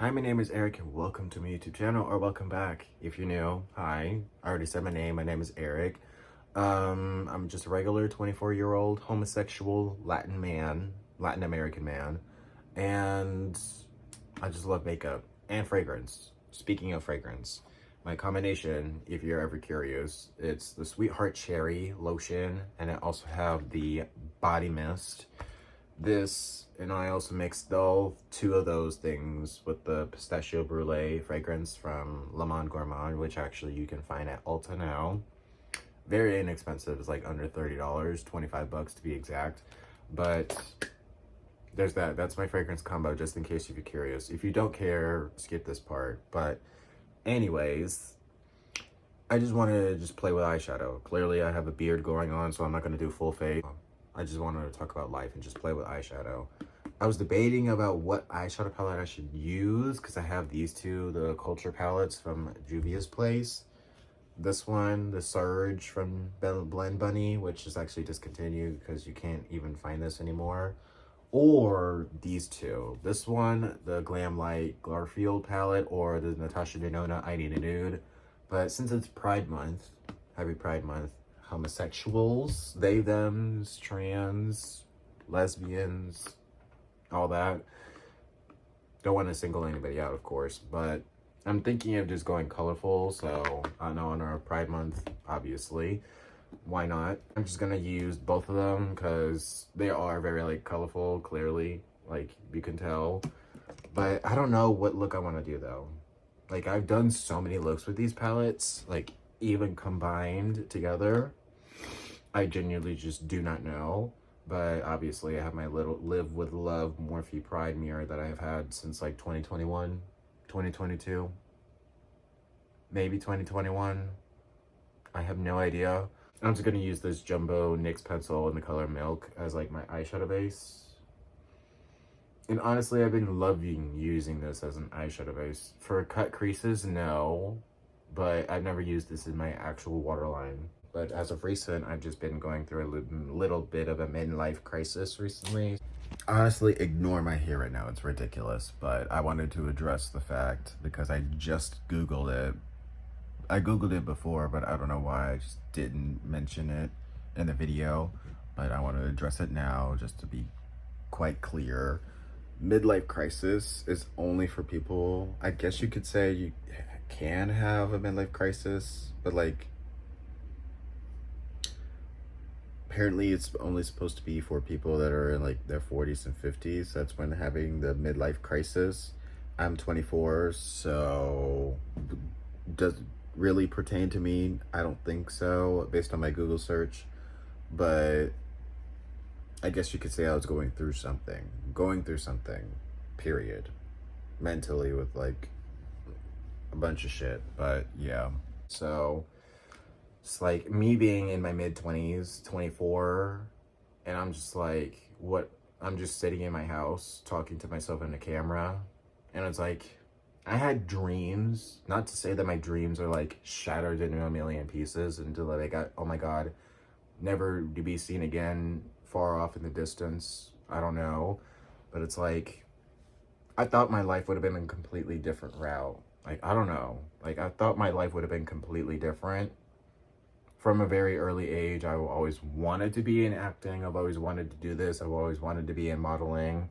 Hi, my name is Eric and welcome to my YouTube channel, or welcome back if you're new. Hi, I already said my name. My name is Eric. I'm just a regular 24-year-old homosexual Latin American man, and I just love makeup and fragrance. Speaking of fragrance, my combination, if you're ever curious, it's the Sweetheart Cherry lotion, and I also have the body mist. And I also mixed two of those things with the pistachio brulee fragrance from Le Monde Gourmand, which actually you can find at Ulta now. Very inexpensive. It's like under $30, 25 bucks to be exact. But there's that. That's my fragrance combo, just in case if you're curious. If you don't care, skip this part. But anyways, I just want to play with eyeshadow. Clearly I have a beard going on, so I'm not going to do full face. I just wanted to talk about life and just play with eyeshadow. I was debating about what eyeshadow palette I should use because I have these two, the Culture palettes from Juvias Place. This one, the Surge from Blend Bunny, which is actually discontinued because you can't even find this anymore. Or these two. This one, the Glam Light Garfield palette, or the Natasha Denona I Need a Nude. But since it's Pride Month, happy Pride Month, homosexuals, they, thems, trans, lesbians, all that. Don't want to single anybody out, of course, but I'm thinking of just going colorful. So I know on our Pride Month, obviously, why not? I'm just gonna use both of them because they are very like colorful, clearly, like you can tell. But I don't know what look I want to do though. Like I've done so many looks with these palettes, like even combined together. I genuinely just do not know, but obviously I have my little Live with Love Morphe Pride mirror that I've had since like 2021, 2022, maybe 2021. I have no idea. I'm just gonna use this jumbo NYX pencil in the color Milk as like my eyeshadow base. And honestly, I've been loving using this as an eyeshadow base. For cut creases, no, but I've never used this in my actual waterline. But as of recent, I've just been going through a little bit of a midlife crisis recently. Honestly, ignore my hair right now. It's ridiculous. But I wanted to address the fact because I just Googled it. I Googled it before, but I don't know why I just didn't mention it in the video. But I want to address it now just to be quite clear. Midlife crisis is only for people, I guess you could say you can have a midlife crisis, but like, apparently it's only supposed to be for people that are in like their 40s and 50s. That's when having the midlife crisis. I'm 24, so does it really pertain to me? I don't think so, based on my Google search. But I guess you could say I was going through something, period. Mentally with like a bunch of shit, but yeah. So it's like me being in my mid-20s, 24, and I'm just like, I'm just sitting in my house talking to myself in the camera, and it's like, I had dreams, not to say that my dreams are like shattered into a million pieces until like, oh my God, never to be seen again, far off in the distance, I don't know, but it's like, I thought my life would have been a completely different route. Like, I don't know, like I thought my life would have been completely different. From a very early age, I always wanted to be in acting. I've always wanted to do this. I've always wanted to be in modeling.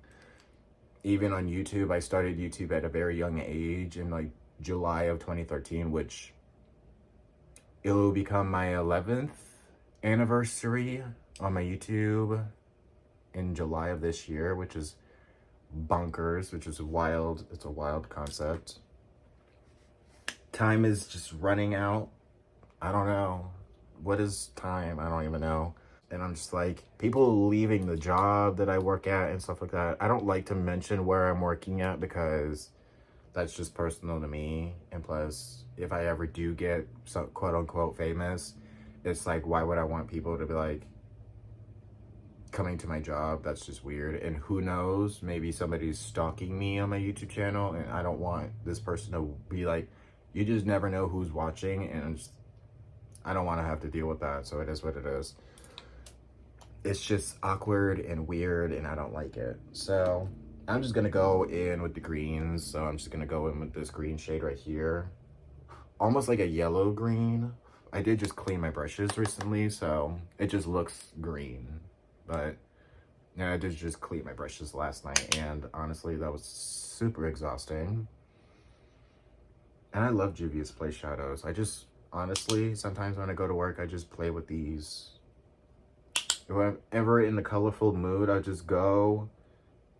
Even on YouTube, I started YouTube at a very young age in like July of 2013, which it will become my 11th anniversary on my YouTube in July of this year, which is bonkers, which is wild. It's a wild concept. Time is just running out. I don't know. What is time? I don't even know. And I'm just like, people leaving the job that I work at and stuff like that. I don't like to mention where I'm working at because that's just personal to me. And plus, if I ever do get some quote unquote famous, it's like, why would I want people to be like coming to my job? That's just weird. And who knows, maybe somebody's stalking me on my YouTube channel, and I don't want this person to be like, you just never know who's watching, and I don't want to have to deal with that. So it is what it is. It's just awkward and weird, and I don't like it. So I'm just gonna go in with the greens. So I'm just gonna go in with this green shade right here. Almost like a yellow green. I did just clean my brushes recently, so it just looks green. But yeah, I did just clean my brushes last night, and honestly, that was super exhausting. And I love Juvias Place shadows. I just, honestly, sometimes when I go to work, I just play with these. If I'm ever in the colorful mood, I just go,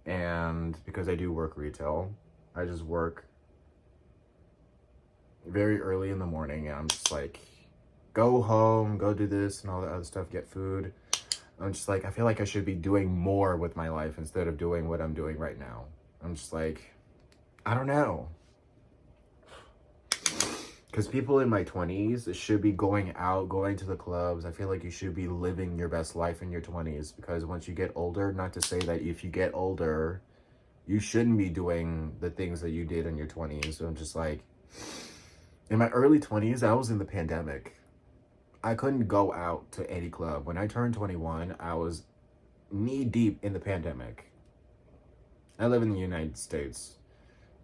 and because I do work retail, I just work very early in the morning, and I'm just like, go home, go do this and all that other stuff, get food. I'm just like, I feel like I should be doing more with my life instead of doing what I'm doing right now. I'm just like, I don't know. Because people in my 20s should be going out, going to the clubs. I feel like you should be living your best life in your 20s. Because once you get older, not to say that if you get older, you shouldn't be doing the things that you did in your 20s. So I'm just like, in my early 20s, I was in the pandemic. I couldn't go out to any club. When I turned 21, I was knee deep in the pandemic. I live in the United States,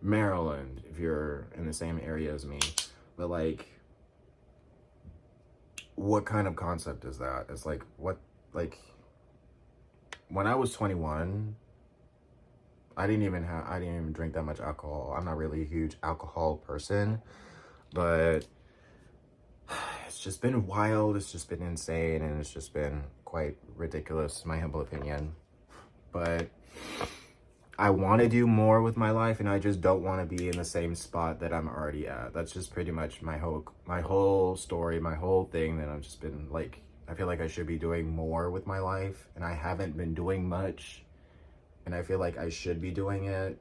Maryland, if you're in the same area as me. But like, what kind of concept is that? It's like, what, like, when I was 21, I didn't even drink that much alcohol. I'm not really a huge alcohol person, but it's just been wild. It's just been insane, and it's just been quite ridiculous, in my humble opinion. But I want to do more with my life, and I just don't want to be in the same spot that I'm already at. That's just pretty much my whole story, my whole thing, that I've just been like, I feel like I should be doing more with my life, and I haven't been doing much, and I feel like I should be doing it,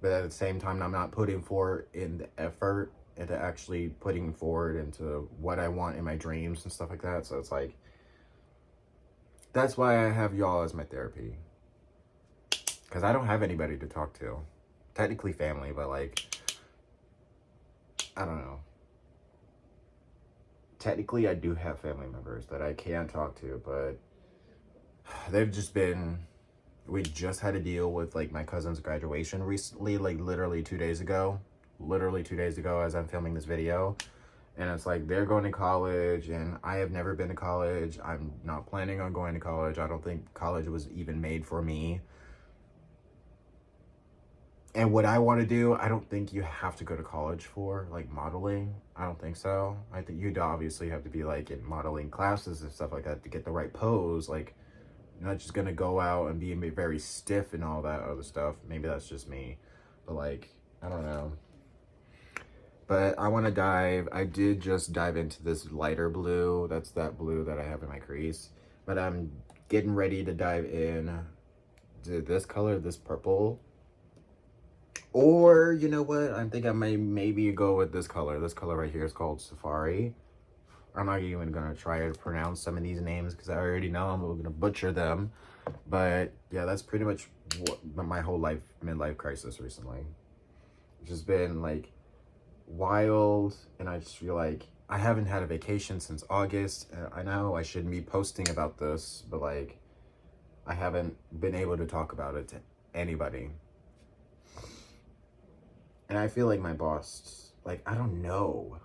but at the same time, I'm not putting forward in the effort into actually putting forward into what I want in my dreams and stuff like that. So it's like, that's why I have y'all as my therapy. Because I don't have anybody to talk to. Technically family, but like, I don't know. Technically, I do have family members that I can talk to, but they've just been, we just had to deal with like my cousin's graduation recently, like literally 2 days ago. Literally 2 days ago as I'm filming this video. And it's like, they're going to college, and I have never been to college. I'm not planning on going to college. I don't think college was even made for me. And what I want to do, I don't think you have to go to college for, like, modeling. I don't think so. I think you'd obviously have to be, like, in modeling classes and stuff like that to get the right pose. Like, you're not just going to go out and be very stiff and all that other stuff. Maybe that's just me. But, like, I don't know. But I want to I did just dive into this lighter blue. That's that blue that I have in my crease. But I'm getting ready to dive in to this color, this purple. Or, you know what? I think I may maybe go with this color. This color right here is called Safari. I'm not even going to try to pronounce some of these names because I already know I'm going to butcher them. But, yeah, that's pretty much what my whole midlife crisis recently. It's just been, like, wild. And I just feel like I haven't had a vacation since August. I know I shouldn't be posting about this, but, like, I haven't been able to talk about it to anybody. And I feel like my boss, like, I don't know.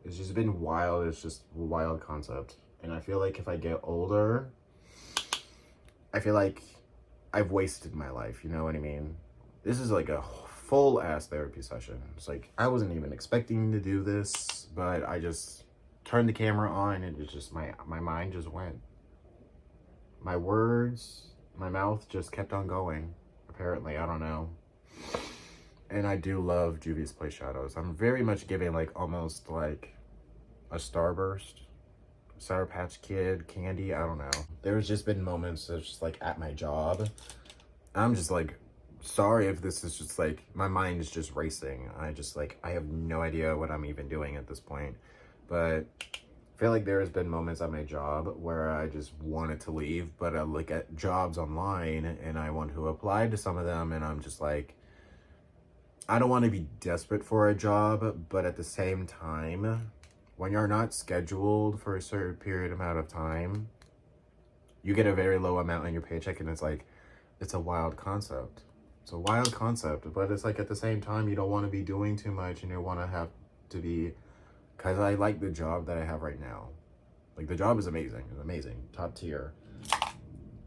It's just been wild. It's just a wild concept. And I feel like if I get older, I feel like I've wasted my life. You know what I mean? This is like a full-ass therapy session. It's like, I wasn't even expecting to do this, but I just turned the camera on, and it's just, my mind just went. My words, my mouth just kept on going. Apparently, I don't know. And I do love Juvias Place shadows. I'm very much giving like almost like a Starburst, Sour Patch Kid candy. I don't know. There's just been moments of just like at my job. I'm just like, sorry if this is just like, my mind is just racing. I have no idea what I'm even doing at this point. But I feel like there's been moments at my job where I just wanted to leave, but I look at jobs online and I want to apply to some of them, and I'm just like, I don't want to be desperate for a job, but at the same time, when you're not scheduled for a certain period amount of time, you get a very low amount in your paycheck, and it's like, it's a wild concept. It's a wild concept, but it's like at the same time, you don't want to be doing too much and you want to have to be, because I like the job that I have right now. Like the job is amazing. It's amazing. Top tier.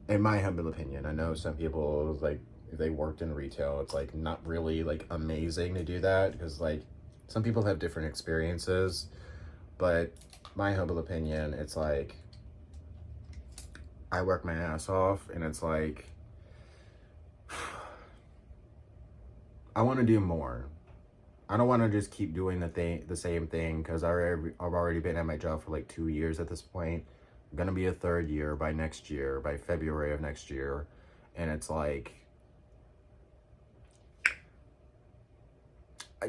In my humble opinion. I know some people, like, if they worked in retail, it's like not really like amazing to do that, because like some people have different experiences, but my humble opinion, it's like I work my ass off, and it's like I want to do more. I don't want to just keep doing the same thing, because I've already been at my job for like 2 years at this point. I'm gonna be a third year by next year, by February of next year, and it's like,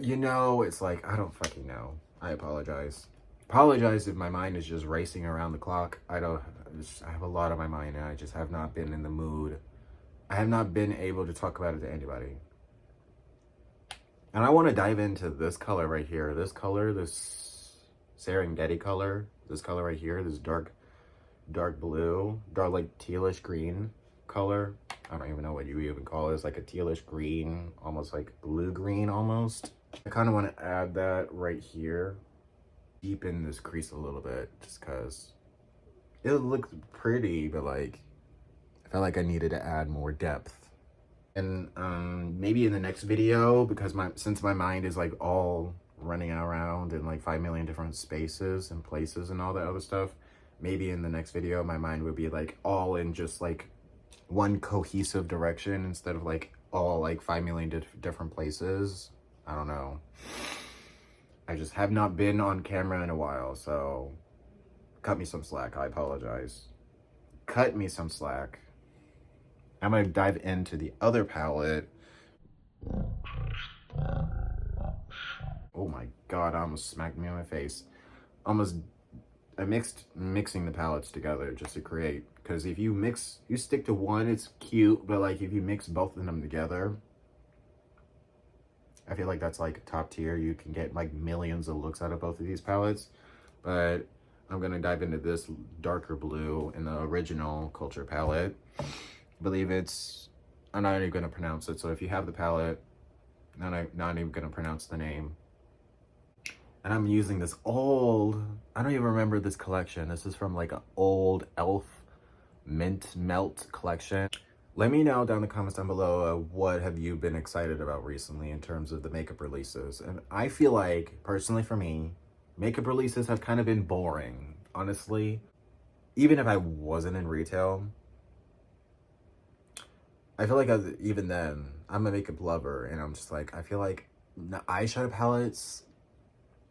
you know, it's like I don't fucking know. I apologize. Apologize if my mind is just racing around the clock. I have a lot on my mind, and I just have not been in the mood. I have not been able to talk about it to anybody. And I want to dive into this color right here. This color, this Serengeti color, this color right here, this dark blue, dark like tealish green color. I don't even know what you even call it. It's like a tealish green, almost like blue green almost. I kind of want to add that right here, deepen this crease a little bit, just because it looks pretty, but like I felt like I needed to add more depth. And maybe in the next video, because since my mind is like all running around in like 5 million different spaces and places and all that other stuff, maybe in the next video my mind would be like all in just like one cohesive direction instead of like all like 5 million different places. I don't know. I just have not been on camera in a while, so cut me some slack. I apologize. Cut me some slack. I'm going to dive into the other palette. Oh my god, I almost smacked me in my face. I mixing the palettes together just to create, because if you stick to one, it's cute, but like if you mix both of them together, I feel like that's like top tier. You can get like millions of looks out of both of these palettes. But I'm going to dive into this darker blue in the original Culture palette. I believe I'm not even going to pronounce it, so if you have the palette, not even going to pronounce the name. And I'm using this old, I don't even remember this collection. This is from like an old e.l.f. mint melt collection. Let me know down in the comments down below, what have you been excited about recently in terms of the makeup releases? And I feel like, personally for me, makeup releases have kind of been boring, honestly. Even if I wasn't in retail, I feel like even then, I'm a makeup lover, and I'm just like, I feel like the eyeshadow palettes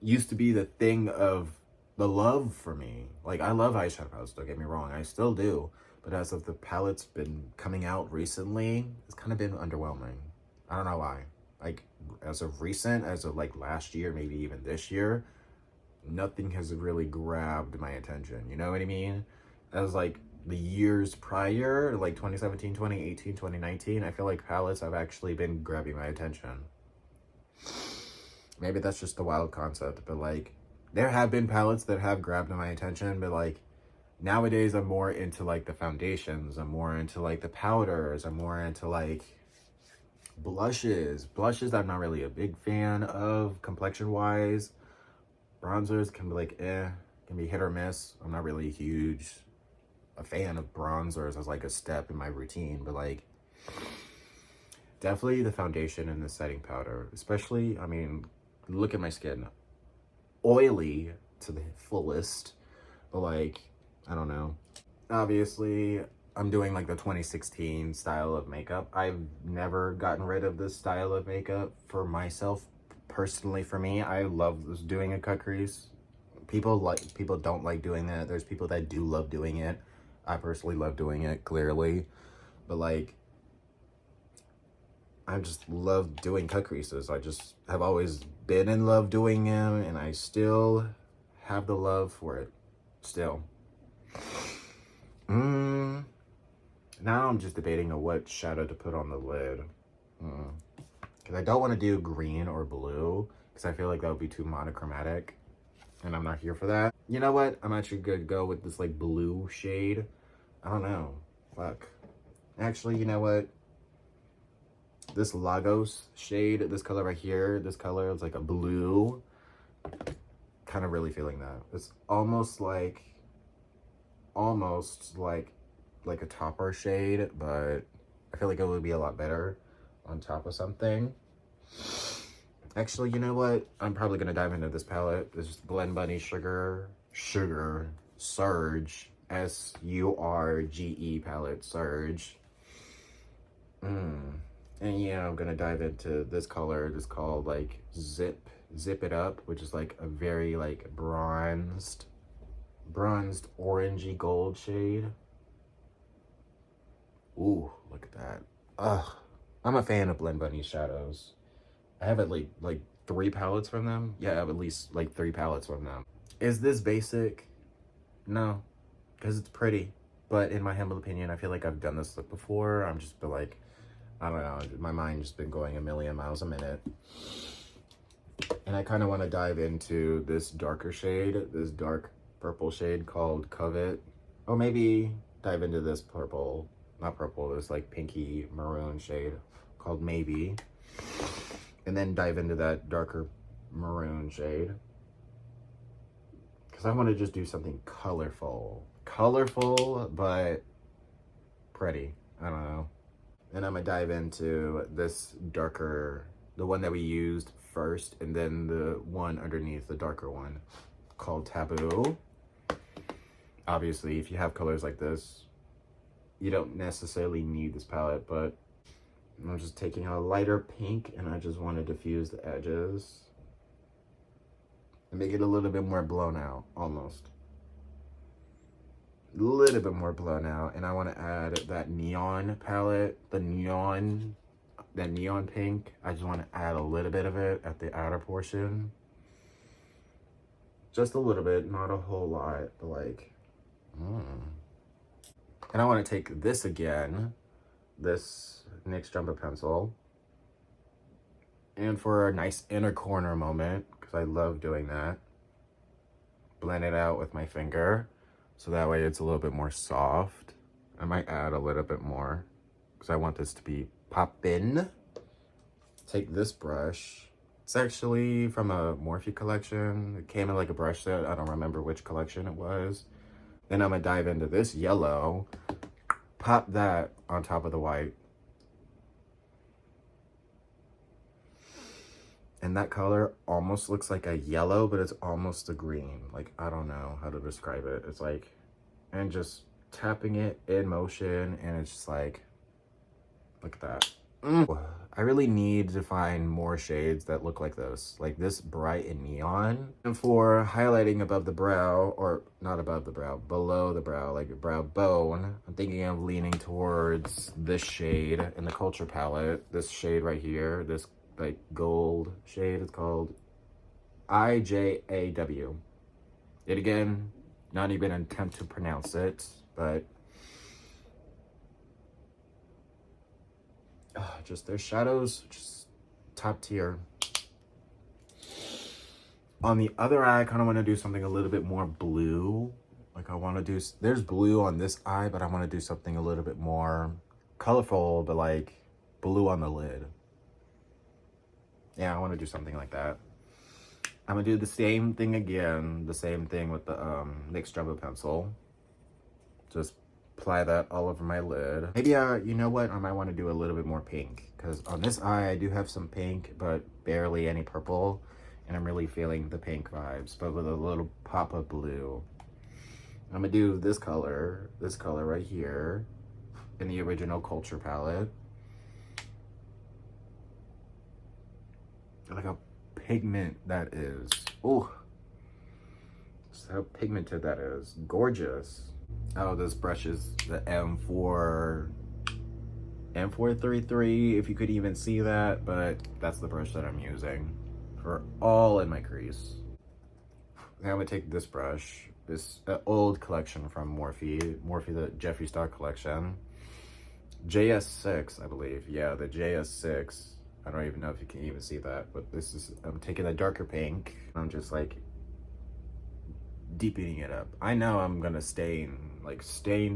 used to be the thing of the love for me. Like, I love eyeshadow palettes, don't get me wrong, I still do. But as of the palettes been coming out recently, it's kind of been underwhelming. I don't know why. Like, as of recent, as of like last year, maybe even this year, nothing has really grabbed my attention. You know what I mean? As like the years prior, like 2017, 2018, 2019, I feel like palettes have actually been grabbing my attention. Maybe that's just the wild concept, but like there have been palettes that have grabbed my attention, but like nowadays I'm more into like the foundations, I'm more into like the powders, I'm more into like blushes I'm not really a big fan of complexion wise. Bronzers can be like can be hit or miss. I'm not really a fan of bronzers as like a step in my routine, but like definitely the foundation and the setting powder, especially, I mean, look at my skin, oily to the fullest, but like, I don't know. Obviously, I'm doing like the 2016 style of makeup. I've never gotten rid of this style of makeup for myself. Personally, for me, I love doing a cut crease. People don't like doing that. There's people that do love doing it. I personally love doing it, clearly. But like, I just love doing cut creases. I just have always been in love doing them, and I still have the love for it. Still. Now I'm just debating on what shadow to put on the lid. Because I don't want to do green or blue, because I feel like that would be too monochromatic, and I'm not here for that. You know what? I'm actually gonna go with this like blue shade. I don't know. Fuck. Actually, you know what? this Lagos shade, this color right here, this color is like a blue. Kind of really feeling that. It's almost like a topper shade, but I feel like it would be a lot better on top of something. Actually, you know what? I'm probably gonna dive into this palette. This is Blend Bunny Sugar Surge, SURGE palette, Surge. And yeah, I'm gonna dive into this color. It's called like Zip It Up, which is like a very like bronzed orangey gold shade. Ooh, look at that. Ugh, I'm a fan of Blend Bunny shadows. I have at like 3 palettes from them. Yeah, I have at least like 3 palettes from them. Is this basic? No, because it's pretty. But in my humble opinion, I feel like I've done this look before. I'm just been like, I don't know, my mind just been going a million miles a minute. And I kind of want to dive into this darker shade, this dark purple shade called Covet. Or maybe dive into this purple, not purple, this like pinky maroon shade called Maybe. And then dive into that darker maroon shade. Because I want to just do something colorful. Colorful, but pretty. I don't know. And I'm going to dive into this darker, the one that we used first, and then the one underneath, the darker one, called Taboo. Obviously, if you have colors like this, you don't necessarily need this palette, but I'm just taking a lighter pink, and I just want to diffuse the edges and make it a little bit more blown out, almost. A little bit more blown out, and I want to add that neon palette, that neon pink. I just want to add a little bit of it at the outer portion. Just a little bit, not a whole lot, but like, And I want to take this again, this NYX Jumbo pencil, and for a nice inner corner moment, because I love doing that, blend it out with my finger, so that way it's a little bit more soft. I might add a little bit more, because I want this to be poppin'. Take this brush. It's actually from a Morphe collection. It came in like a brush set. I don't remember which collection it was. Then I'm gonna dive into this yellow, pop that on top of the white. And that color almost looks like a yellow, but it's almost a green. Like, I don't know how to describe it. It's like, and just tapping it in motion, and it's just like, look at that. I really need to find more shades that look like this bright and neon. And for highlighting above the brow, or not above the brow, below the brow, like a brow bone, I'm thinking of leaning towards this shade in the Culture palette. This shade right here, this like gold shade, it's called eyeshadow. Yet again, not even an attempt to pronounce it, but just their shadows, just top tier. On the other eye, I kind of want to do something a little bit more blue. Like I want to do, there's blue on this eye, but I want to do something a little bit more colorful, but like blue on the lid. Yeah, I want to do something like that. I'm going to do the same thing again, the same thing with the NYX Jumbo pencil. Just apply that all over my lid. Maybe, you know what? I might want to do a little bit more pink, because on this eye, I do have some pink, but barely any purple. And I'm really feeling the pink vibes, but with a little pop of blue. I'm going to do this color right here in the original Culture palette. Like how pigment that is. Oh, so how pigmented that is. Gorgeous. Oh, this brush is the M433, if you could even see that, but that's the brush that I'm using for all in my crease. Now I'm gonna take this brush, this old collection from Morphe, the Jeffree Star collection. JS6, I believe. Yeah, the JS6. I don't even know if you can even see that, but this is, I'm taking a darker pink. I'm just like deepening it up. I know I'm gonna stain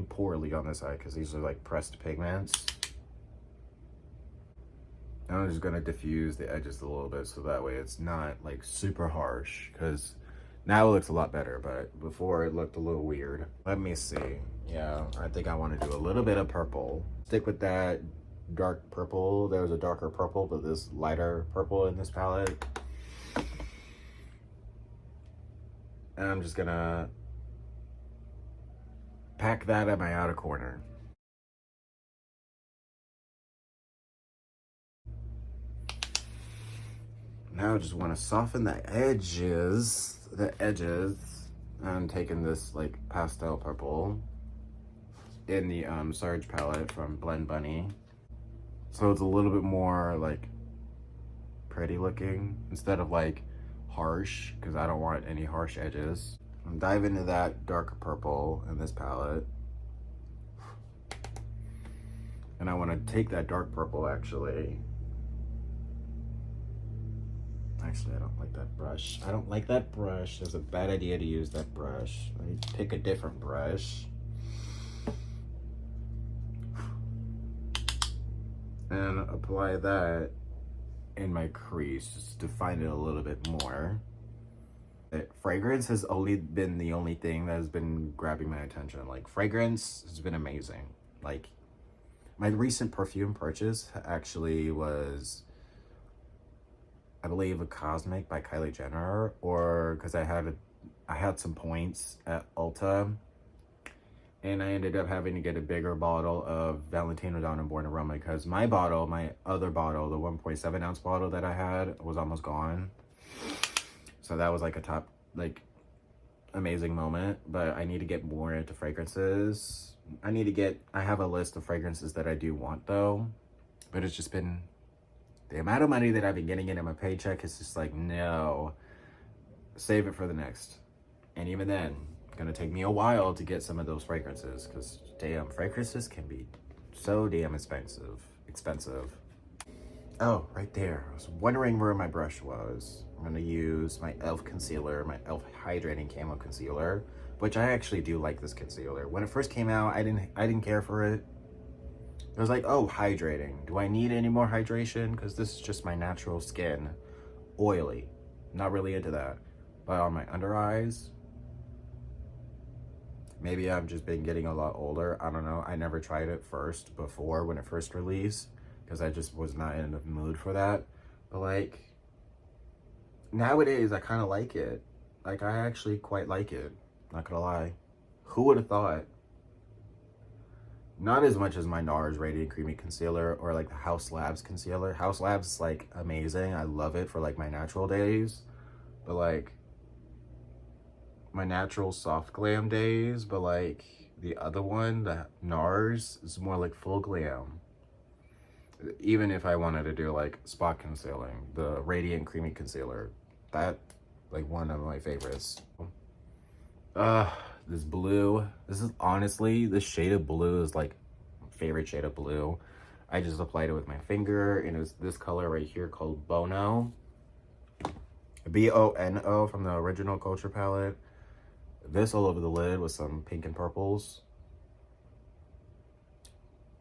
poorly on this eye because these are like pressed pigments. And I'm just gonna diffuse the edges a little bit so that way it's not like super harsh, because now it looks a lot better, but before it looked a little weird. Let me see. Yeah, I think I want to do a little bit of purple. Stick with that dark purple. There's a darker purple, but this lighter purple in this palette. And I'm just gonna pack that at my outer corner. Now I just want to soften the edges. I'm taking this like pastel purple in the Surge palette from Blend Bunny. So it's a little bit more like pretty looking instead of like harsh, because I don't want any harsh edges. I'm diving into that darker purple in this palette. And I want to take that dark purple actually. Actually, I don't like that brush. I don't like that brush. It's a bad idea to use that brush. Let me pick a different brush. And apply that in my crease just to define it a little bit more. Fragrance has only been the only thing that has been grabbing my attention. Like, fragrance has been amazing. Like, my recent perfume purchase actually was, I believe, a Cosmic by Kylie Jenner, or because I had some points at Ulta, and I ended up having to get a bigger bottle of Valentino Dawn and Born Aroma, because my other bottle, the 1.7 ounce bottle that I had, was almost gone. So that was like a top, like, amazing moment. But I need to get more into fragrances. I have a list of fragrances that I do want though, but it's just been, the amount of money that I've been getting in my paycheck is just like, no, save it for the next. And even then, it's gonna take me a while to get some of those fragrances, because damn, fragrances can be so damn expensive. Oh, right there. I was wondering where my brush was. I'm gonna use my e.l.f. concealer, my e.l.f. hydrating camo concealer, which I actually do like this concealer. When it first came out, I didn't care for it. It was like, oh, hydrating. Do I need any more hydration? Because this is just my natural skin. Oily. Not really into that. But on my under eyes, maybe I've just been getting a lot older. I don't know. I never tried it before when it first released, because I just was not in the mood for that. But like, nowadays I kind of like it. Like, I actually quite like it. Not gonna lie. Who would have thought? Not as much as my NARS Radiant Creamy Concealer or like the House Labs concealer. House Labs is like amazing. I love it for like my natural days. But like my natural soft glam days. But like the other one, the NARS, is more like full glam. Even if I wanted to do like spot concealing, the Radiant Creamy Concealer, that like one of my favorites. This blue, this is honestly, this shade of blue is like my favorite shade of blue. I just applied it with my finger, and it was this color right here called Bono. B-O-N-O from the original Culture palette. This all over the lid with some pink and purples.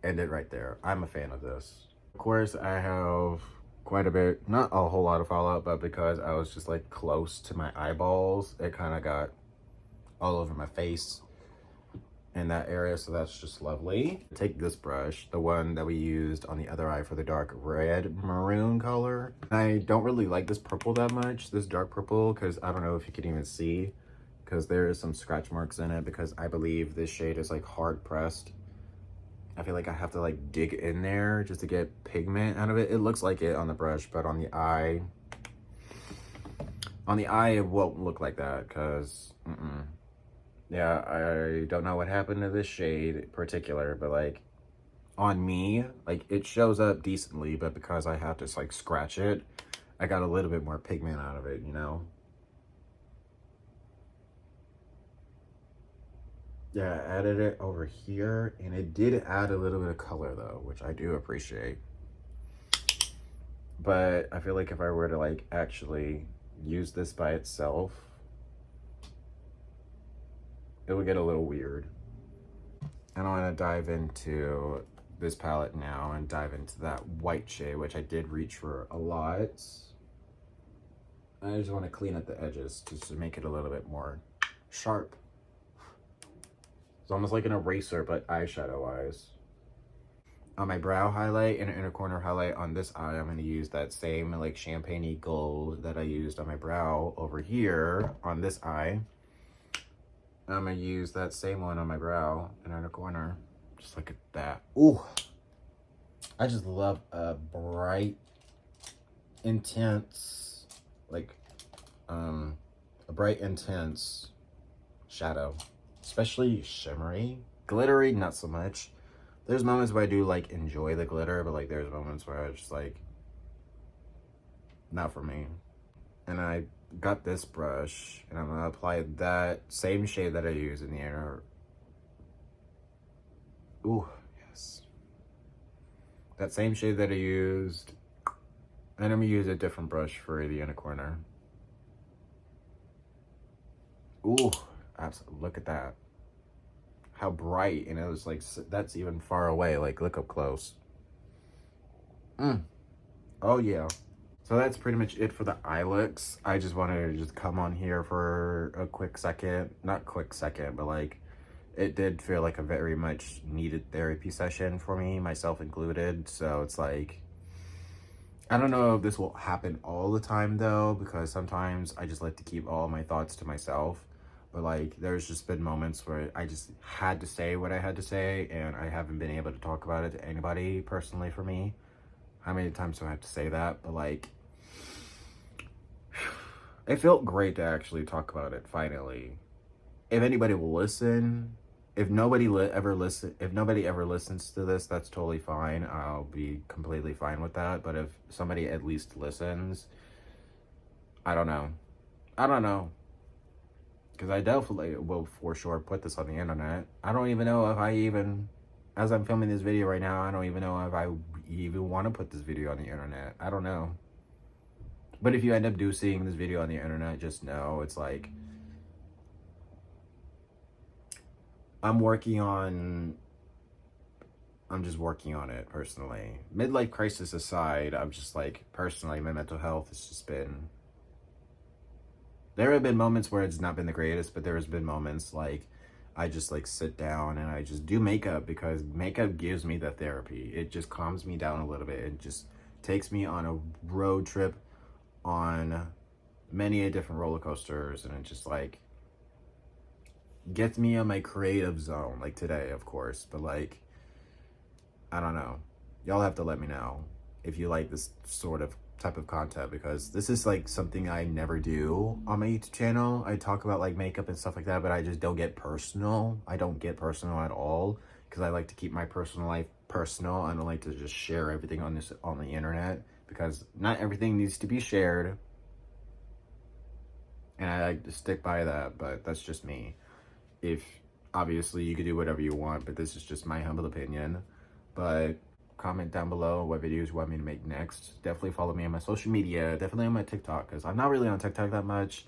End it right there. I'm a fan of this. Of course, I have quite a bit, not a whole lot of fallout, but because I was just like close to my eyeballs, it kind of got all over my face in that area, so that's just lovely. Take this brush, the one that we used on the other eye for the dark red maroon color. I don't really like this purple that much, this dark purple, because I don't know if you can even see, because there is some scratch marks in it, because I believe this shade is like hard pressed. I feel like I have to like dig in there just to get pigment out of it. It looks like it on the brush, but on the eye it won't look like that, because yeah, I don't know what happened to this shade in particular, but like on me, like it shows up decently, but because I have to like scratch it, I got a little bit more pigment out of it, you know? Yeah, I added it over here, and it did add a little bit of color though, which I do appreciate. But I feel like if I were to like actually use this by itself, it would get a little weird. And I want to dive into this palette now and dive into that white shade, which I did reach for a lot. I just want to clean up the edges just to make it a little bit more sharp. It's almost like an eraser, but eyeshadow wise. On my brow highlight and inner corner highlight on this eye, I'm going to use that same like champagne-y gold that I used on my brow over here on this eye. I'm going to use that same one on my brow and inner corner. Just look at that. Ooh, I just love a bright, intense, like, a bright, intense shadow, especially shimmery. Glittery, not so much. There's moments where I do like enjoy the glitter, but like there's moments where I just like, not for me. And I got this brush and I'm gonna apply that same shade that I use in the inner. Ooh, yes. That same shade that I used. And I'm gonna use a different brush for the inner corner. Ooh, absolutely, look at that. How bright, and it was like, that's even far away, like look up close. Oh yeah. So that's pretty much it for the eye looks. I just wanted to just come on here for a quick second, not quick second, but like it did feel like a very much needed therapy session for me, myself included. So it's like, I don't know if this will happen all the time though, because sometimes I just like to keep all my thoughts to myself. But like, there's just been moments where I just had to say what I had to say, and I haven't been able to talk about it to anybody personally for me. How many times do I have to say that? But like, it felt great to actually talk about it finally. If anybody will listen, if nobody ever listens to this, that's totally fine. I'll be completely fine with that. But if somebody at least listens, I don't know. Because I definitely will for sure put this on the internet. I don't even know if as I'm filming this video right now, I don't even know if I even want to put this video on the internet. I don't know. But if you end up seeing this video on the internet, just know it's like, I'm just working on it personally. Midlife crisis aside, I'm just like, personally, my mental health has just been, there have been moments where it's not been the greatest, but there has been moments like I just like sit down and I just do makeup, because makeup gives me the therapy. It just calms me down a little bit. It just takes me on a road trip on many different roller coasters, and it just like gets me on my creative zone, like today, of course. But like, I don't know. Y'all have to let me know if you like this sort of type of content, because this is like something I never do on my YouTube channel. I talk about like makeup and stuff like that, but I just don't get personal. I don't get personal at all, because I like to keep my personal life personal. I don't like to just share everything on the internet, because not everything needs to be shared, and I like to stick by that. But that's just me. If obviously you could do whatever you want, but this is just my humble opinion. But comment down below what videos you want me to make next. Definitely follow me on my social media, definitely on my TikTok, because I'm not really on TikTok that much,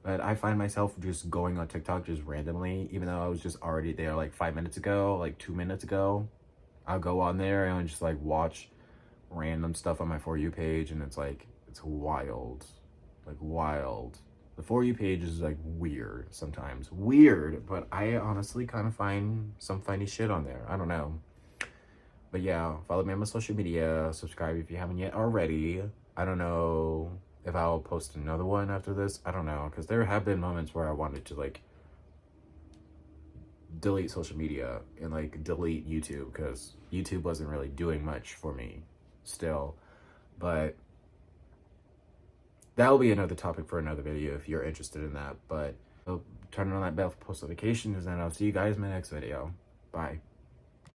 but I find myself just going on TikTok just randomly, even though I was just already there like 5 minutes ago, like 2 minutes ago. I'll go on there and just like watch random stuff on my For You page, and it's like, it's wild, like wild. The For You page is like weird sometimes, but I honestly kind of find some funny shit on there. I don't know. But yeah, follow me on my social media, subscribe if you haven't yet already. I don't know if I'll post another one after this. I don't know, because there have been moments where I wanted to like delete social media and like delete YouTube, because YouTube wasn't really doing much for me still. But that'll be another topic for another video if you're interested in that. But turn on that bell for post notifications, and I'll see you guys in my next video. Bye.